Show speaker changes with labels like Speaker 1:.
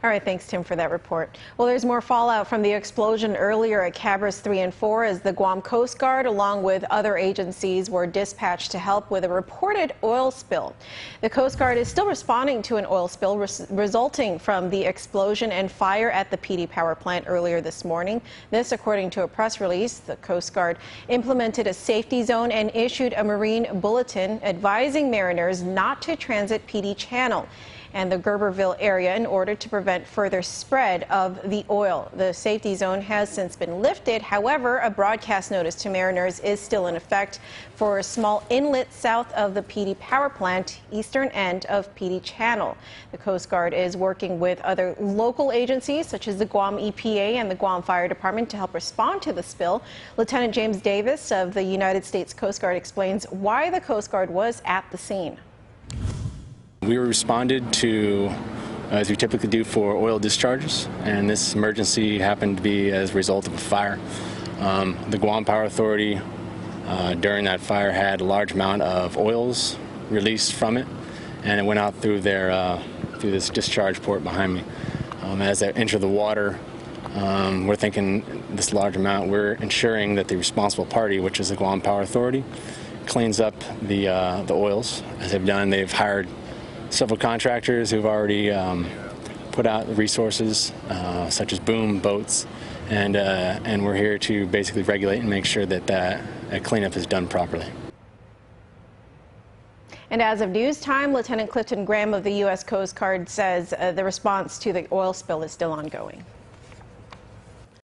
Speaker 1: All right, thanks, Tim, for that report. Well, there's more fallout from the explosion earlier at Cabras 3 and 4 as the Guam Coast Guard, along with other agencies, were dispatched to help with a reported oil spill. The Coast Guard is still responding to an oil spill resulting from the explosion and fire at the Piti power plant earlier this morning. This, according to a press release. The Coast Guard implemented a safety zone and issued a marine bulletin advising mariners not to transit Piti Channel and the Gerberville area in order to prevent further spread of the oil. The safety zone has since been lifted. However, a broadcast notice to mariners is still in effect for a small inlet south of the Piti power plant, eastern end of Piti Channel. The Coast Guard is working with other local agencies such as the Guam EPA and the Guam Fire Department to help respond to the spill. Lieutenant James Davis of the United States Coast Guard explains why the Coast Guard was at the scene.
Speaker 2: We responded to, as we typically do, for oil discharges, and this emergency happened to be as a result of a fire. The Guam Power Authority, during that fire, had a large amount of oils released from it, and it went out through through this discharge port behind me. As they enter the water, we're thinking this large amount, we're ensuring that the responsible party, which is the Guam Power Authority, cleans up the oils. As they've done, they've hired several contractors who've already put out resources such as boom boats, and we're here to basically regulate and make sure that that cleanup is done properly.
Speaker 1: And as of news time, Lieutenant Clifton Graham of the U.S. Coast Guard says the response to the oil spill is still ongoing.